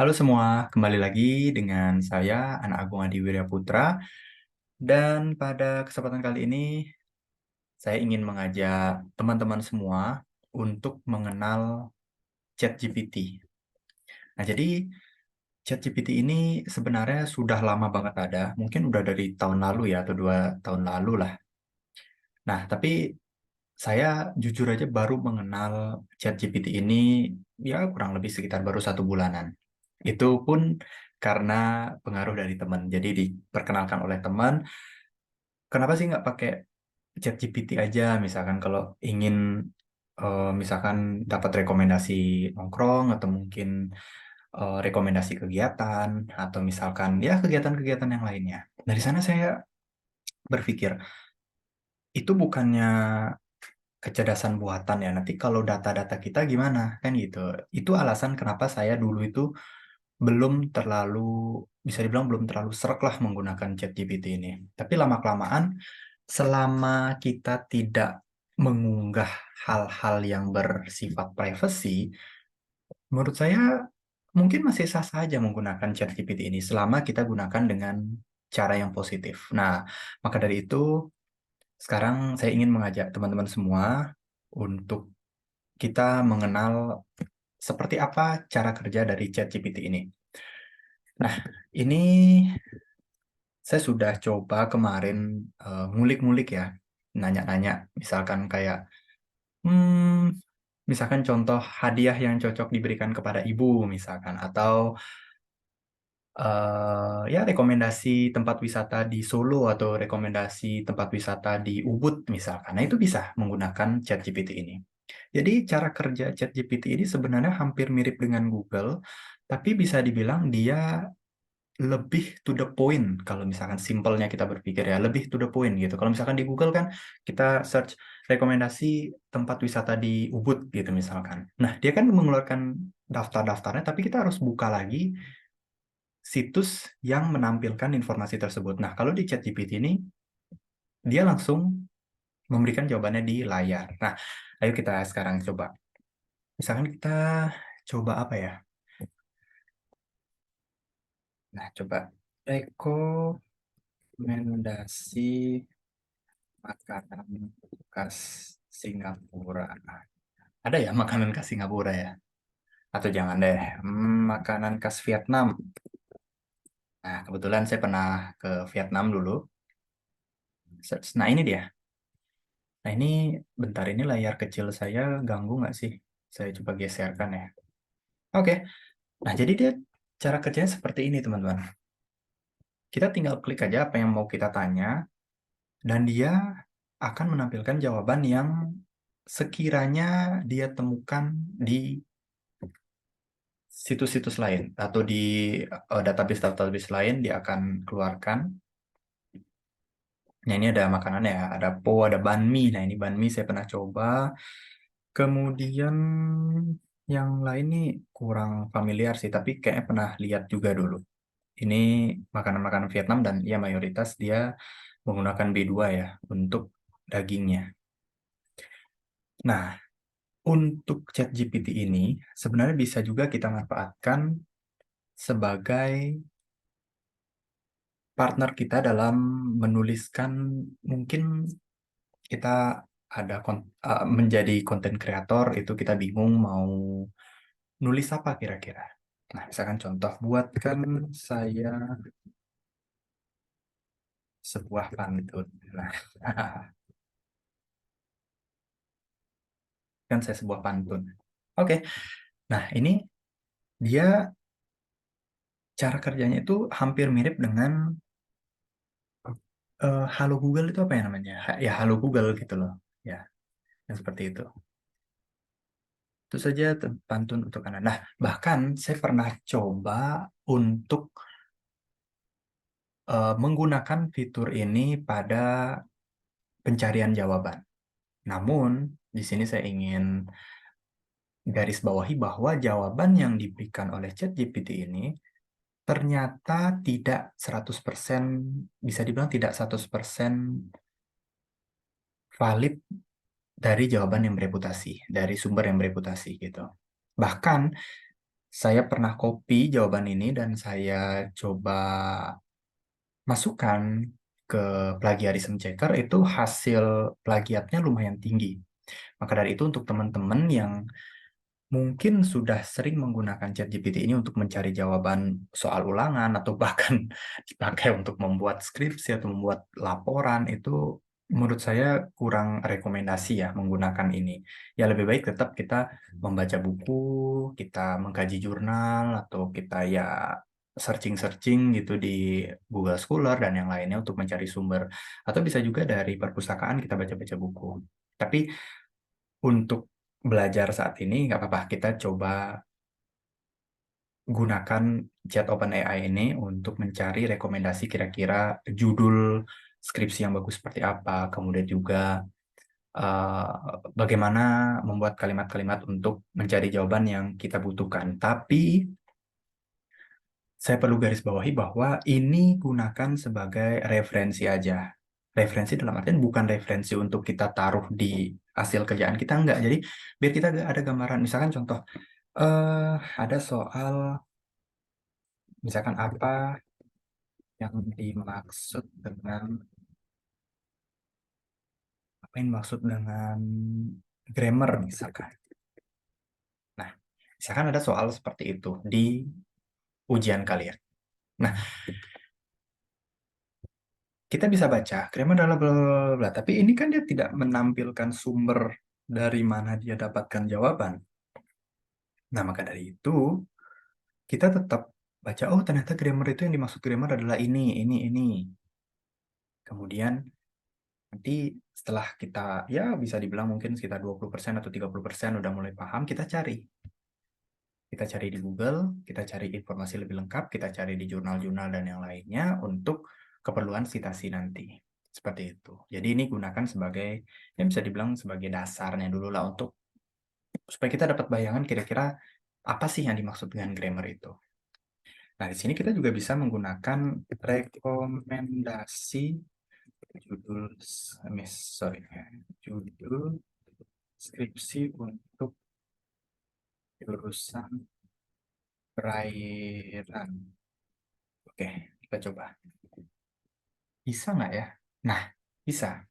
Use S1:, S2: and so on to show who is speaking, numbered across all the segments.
S1: Halo semua, kembali lagi dengan saya, Anak Agung Adi Wirya Putra. Dan pada kesempatan kali ini, saya ingin mengajak teman-teman semua untuk mengenal ChatGPT. Nah, jadi ChatGPT ini sebenarnya sudah lama banget ada, mungkin udah dari tahun lalu ya, atau 2 tahun lalu lah. Nah, tapi saya jujur aja baru mengenal ChatGPT ini ya kurang lebih sekitar baru 1 bulanan. Itu pun karena pengaruh dari teman. Jadi diperkenalkan oleh teman, kenapa sih nggak pakai ChatGPT aja? Misalkan kalau ingin misalkan dapat rekomendasi nongkrong atau mungkin rekomendasi kegiatan atau misalkan ya kegiatan-kegiatan yang lainnya. Dari sana saya berpikir itu bukannya kecerdasan buatan ya. Nanti kalau data-data kita gimana kan gitu. Itu alasan kenapa saya dulu itu belum terlalu bisa dibilang belum terlalu sreg lah menggunakan ChatGPT ini. Tapi lama-kelamaan selama kita tidak mengunggah hal-hal yang bersifat privacy, menurut saya mungkin masih sah saja menggunakan ChatGPT ini selama kita gunakan dengan cara yang positif. Nah, maka dari itu sekarang saya ingin mengajak teman-teman semua untuk kita mengenal seperti apa cara kerja dari ChatGPT ini. Nah, ini saya sudah coba kemarin ngulik-ngulik ya, nanya-nanya, misalkan kayak, hmm, misalkan contoh hadiah yang cocok diberikan kepada ibu, misalkan, atau ya rekomendasi tempat wisata di Solo atau rekomendasi tempat wisata di Ubud, misalkan. Nah, itu bisa menggunakan ChatGPT ini. Jadi cara kerja ChatGPT ini sebenarnya hampir mirip dengan Google, tapi bisa dibilang dia lebih to the point kalau misalkan simpelnya kita berpikir ya lebih to the point gitu. Kalau misalkan di Google kan kita search rekomendasi tempat wisata di Ubud gitu misalkan. Nah, dia kan mengeluarkan daftar-daftarnya tapi kita harus buka lagi situs yang menampilkan informasi tersebut. Nah, kalau di ChatGPT ini dia langsung memberikan jawabannya di layar. Nah, ayo kita sekarang coba. Misalkan kita coba apa ya? Nah, coba rekomendasi makanan khas Singapura. Ada ya makanan khas Singapura ya? Atau jangan deh, makanan khas Vietnam. Nah, kebetulan saya pernah ke Vietnam dulu. Nah, ini dia. Nah, ini bentar ini layar kecil saya ganggu nggak sih? Saya coba geserkan ya. Oke. Nah, jadi dia cara kerjanya seperti ini, teman-teman. Kita tinggal klik aja apa yang mau kita tanya, dan dia akan menampilkan jawaban yang sekiranya dia temukan di situs-situs lain atau di database-database lain dia akan keluarkan. Nah, ini ada makanan ya, ada po, ada banh mi. Nah, ini banh mi saya pernah coba. Kemudian yang lain nih kurang familiar sih, tapi kayaknya pernah lihat juga dulu. Ini makanan-makanan Vietnam dan ya mayoritas dia menggunakan B2 ya untuk dagingnya. Nah, untuk ChatGPT ini sebenarnya bisa juga kita manfaatkan sebagai partner kita dalam menuliskan, mungkin kita ada menjadi konten kreator itu kita bingung mau nulis apa kira-kira. Nah, misalkan contoh, buatkan saya sebuah pantun. Nah, kan saya sebuah pantun. Oke. Nah, ini dia cara kerjanya itu hampir mirip dengan Halo Google itu apa ya namanya? Ya, Halo Google gitu loh. Ya, yang seperti itu. Itu saja pantun untuk anak. Nah, bahkan saya pernah coba untuk menggunakan fitur ini pada pencarian jawaban. Namun, di sini saya ingin garis bawahi bahwa jawaban yang diberikan oleh ChatGPT ini ternyata tidak 100%, bisa dibilang tidak 100% valid dari jawaban yang bereputasi, dari sumber yang bereputasi gitu. Bahkan Saya pernah copy jawaban ini dan saya coba masukkan ke plagiarism checker, itu hasil plagiatnya lumayan tinggi. Maka dari itu untuk teman-teman yang mungkin sudah sering menggunakan ChatGPT ini untuk mencari jawaban soal ulangan atau bahkan dipakai untuk membuat skripsi atau membuat laporan, itu menurut saya kurang rekomendasi ya menggunakan ini. Ya lebih baik tetap kita membaca buku, kita mengkaji jurnal, atau kita ya searching-searching gitu di Google Scholar dan yang lainnya untuk mencari sumber. Atau bisa juga dari perpustakaan kita baca-baca buku. Tapi untuk belajar saat ini nggak apa-apa, kita coba gunakan chat OpenAI ini untuk mencari rekomendasi kira-kira judul skripsi yang bagus seperti apa, kemudian juga eh, bagaimana membuat kalimat-kalimat untuk mencari jawaban yang kita butuhkan. Tapi saya perlu garis bawahi bahwa ini gunakan sebagai referensi aja. Referensi dalam artian bukan referensi untuk kita taruh di hasil kerjaan kita, enggak. Jadi biar kita ada gambaran, misalkan contoh, eh ada soal, misalkan apa yang dimaksud dengan apa yang dimaksud dengan grammar misalkan. Nah, misalkan ada soal seperti itu di ujian kalian. Nah, kita bisa baca grammar adalah bla bla bla bla, tapi ini kan dia tidak menampilkan sumber dari mana dia dapatkan jawaban. Nah, maka dari itu kita tetap baca, oh ternyata grammar itu yang dimaksud grammar adalah ini. Kemudian nanti setelah kita, ya bisa dibilang mungkin sekitar 20% atau 30% udah mulai paham, kita cari. Kita cari di Google, kita cari informasi lebih lengkap, kita cari di jurnal-jurnal dan yang lainnya untuk keperluan citasi nanti. Seperti itu. Jadi ini gunakan sebagai, ya bisa dibilang sebagai dasarnya dulu lah untuk supaya kita dapat bayangan kira-kira apa sih yang dimaksud dengan grammar itu. Nah, di sini kita juga bisa menggunakan rekomendasi judul, sorry, judul skripsi untuk jurusan perairan. Oke, kita coba. Bisa nggak ya? Nah, bisa.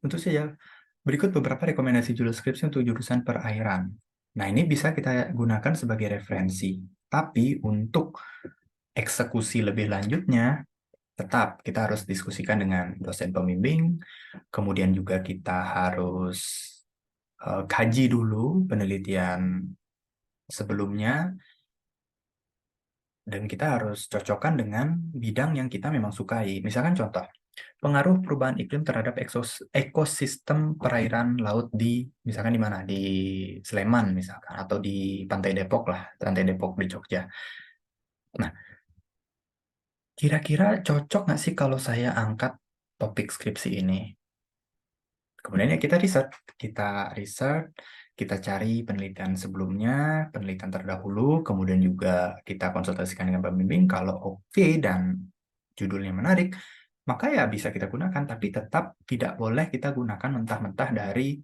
S1: Tentu saja. Berikut beberapa rekomendasi judul skripsi untuk jurusan perairan. Nah, ini bisa kita gunakan sebagai referensi. Tapi untuk eksekusi lebih lanjutnya, tetap kita harus diskusikan dengan dosen pembimbing, kemudian juga kita harus kaji dulu penelitian sebelumnya, dan kita harus cocokkan dengan bidang yang kita memang sukai. Misalkan contoh, pengaruh perubahan iklim terhadap ekosistem perairan laut di, misalkan di mana? Di Sleman misalkan, atau di Pantai Depok lah, Pantai Depok di Jogja. Nah, kira-kira cocok nggak sih kalau saya angkat topik skripsi ini? Kemudian ya kita riset, kita cari penelitian sebelumnya, penelitian terdahulu, kemudian juga kita konsultasikan dengan pembimbing. Kalau oke dan judulnya menarik, maka ya bisa kita gunakan, tapi tetap tidak boleh kita gunakan mentah-mentah dari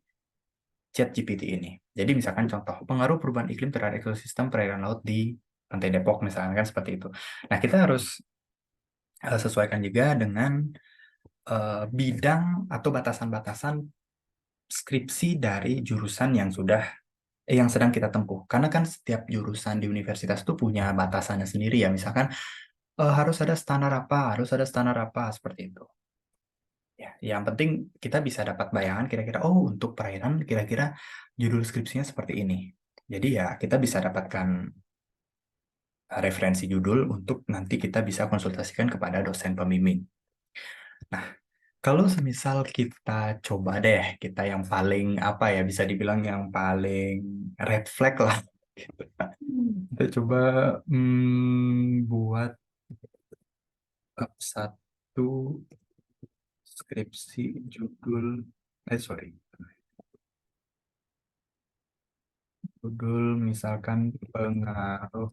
S1: ChatGPT ini. Jadi misalkan contoh, pengaruh perubahan iklim terhadap ekosistem perairan laut di Pantai Depok misalkan, kan seperti itu. Nah, kita harus sesuaikan juga dengan bidang atau batasan-batasan skripsi dari jurusan yang sedang kita tempuh. Karena kan setiap jurusan di universitas itu punya batasannya sendiri ya. Misalkan harus ada standar apa, harus ada standar apa, seperti itu. Ya, yang penting kita bisa dapat bayangan kira-kira, oh untuk perairan kira-kira judul skripsinya seperti ini. Jadi ya kita bisa dapatkan referensi judul untuk nanti kita bisa konsultasikan kepada dosen pembimbing. Nah, kalau semisal kita coba deh, kita yang paling apa ya, bisa dibilang yang paling red flag lah. Kita coba buat satu skripsi judul, sorry, judul misalkan pengaruh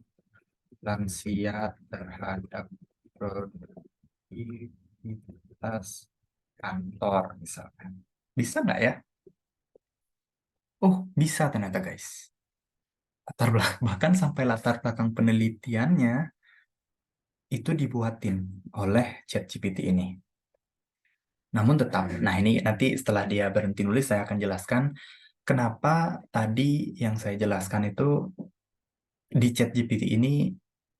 S1: lansia terhadap produktivitas kantor misalkan. Bisa nggak ya? Oh, bisa ternyata guys. bahkan sampai latar belakang penelitiannya itu dibuatin oleh ChatGPT ini. Namun tetap, nah ini nanti setelah dia berhenti nulis saya akan jelaskan kenapa tadi yang saya jelaskan itu di ChatGPT ini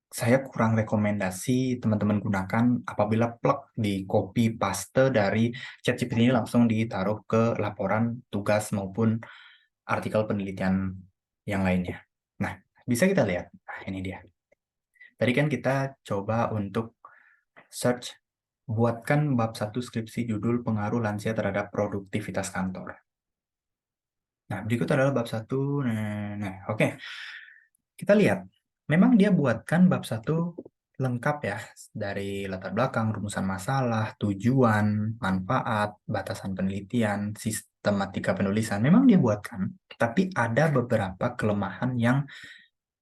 S1: saya kurang rekomendasi teman-teman gunakan apabila plug di copy paste dari ChatGPT ini langsung ditaruh ke laporan tugas maupun artikel penelitian yang lainnya. Nah, bisa kita lihat. Nah, ini dia. Tadi kan kita coba untuk search buatkan bab 1 skripsi judul pengaruh lansia terhadap produktivitas kantor. Nah, berikut adalah bab 1. Nah, oke. Kita lihat. Memang dia buatkan bab 1 lengkap ya, dari latar belakang, rumusan masalah, tujuan, manfaat, batasan penelitian, sistematika penulisan. Memang dia buatkan, tapi ada beberapa kelemahan yang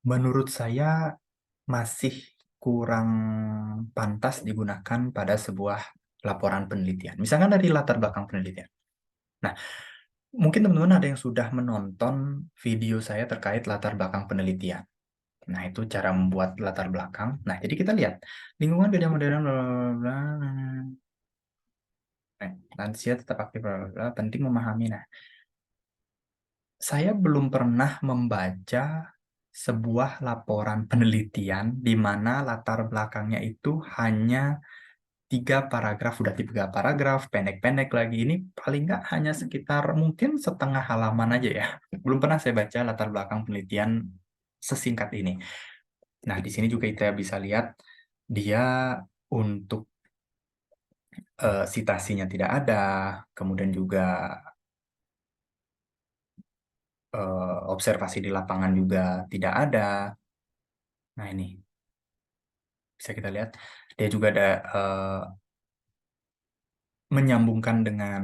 S1: menurut saya masih kurang pantas digunakan pada sebuah laporan penelitian. Misalkan dari latar belakang penelitian. Nah, mungkin teman-teman ada yang sudah menonton video saya terkait latar belakang penelitian. Nah, itu cara membuat latar belakang. Nah, jadi kita lihat lingkungan kerja modern, bla, bla, bla, bla. Nah, lansia tetap aktif, bla, bla, bla, penting memahami. Nah, saya belum pernah membaca sebuah laporan penelitian di mana latar belakangnya itu hanya 3 paragraf, udah 3 paragraf, pendek-pendek lagi. Ini paling nggak hanya sekitar mungkin setengah halaman aja ya. Belum pernah saya baca latar belakang penelitian sesingkat ini. Nah, di sini juga kita bisa lihat dia untuk citasinya tidak ada, kemudian juga observasi di lapangan juga tidak ada. Nah, ini bisa kita lihat dia juga ada menyambungkan dengan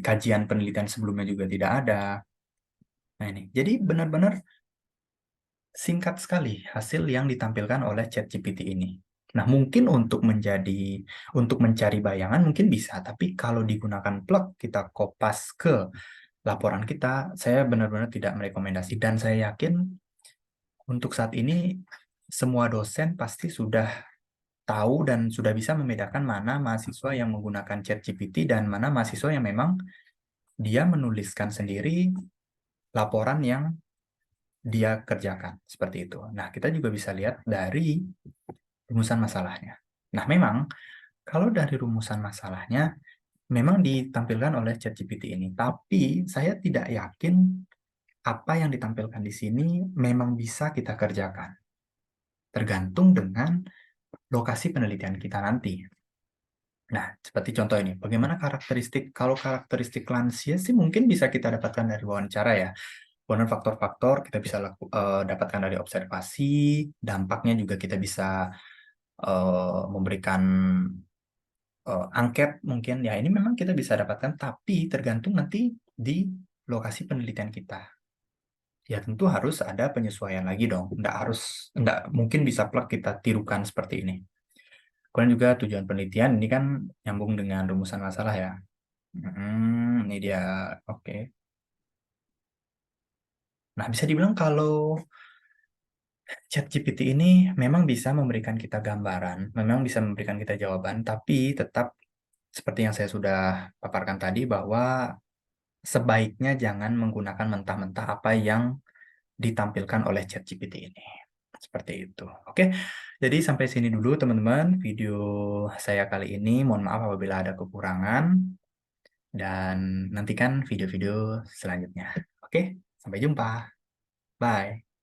S1: kajian penelitian sebelumnya juga tidak ada. Nah, ini jadi benar-benar singkat sekali hasil yang ditampilkan oleh ChatGPT ini. Nah, mungkin untuk mencari bayangan mungkin bisa, tapi kalau digunakan plug kita kopas ke laporan kita, saya benar-benar tidak merekomendasi dan saya yakin untuk saat ini semua dosen pasti sudah tahu dan sudah bisa membedakan mana mahasiswa yang menggunakan ChatGPT dan mana mahasiswa yang memang dia menuliskan sendiri laporan yang dia kerjakan seperti itu. Nah, kita juga bisa lihat dari rumusan masalahnya. Nah, memang kalau dari rumusan masalahnya memang ditampilkan oleh ChatGPT ini, tapi saya tidak yakin apa yang ditampilkan di sini memang bisa kita kerjakan. Tergantung dengan lokasi penelitian kita nanti. Nah, seperti contoh ini, bagaimana kalau karakteristik lansia sih mungkin bisa kita dapatkan dari wawancara ya. Kemudian faktor-faktor kita bisa dapatkan dari observasi, dampaknya juga kita bisa memberikan angket mungkin. Ya, ini memang kita bisa dapatkan, tapi tergantung nanti di lokasi penelitian kita. Ya, tentu harus ada penyesuaian lagi dong. Nggak mungkin bisa plug kita tirukan seperti ini. Kemudian juga tujuan penelitian, ini kan nyambung dengan rumusan masalah ya. Ini dia, oke. Nah, bisa dibilang kalau ChatGPT ini memang bisa memberikan kita gambaran, memang bisa memberikan kita jawaban, tapi tetap seperti yang saya sudah paparkan tadi bahwa sebaiknya jangan menggunakan mentah-mentah apa yang ditampilkan oleh ChatGPT ini. Seperti itu. Oke, jadi sampai sini dulu teman-teman video saya kali ini. Mohon maaf apabila ada kekurangan dan nantikan video-video selanjutnya. Oke, sampai jumpa. Bye.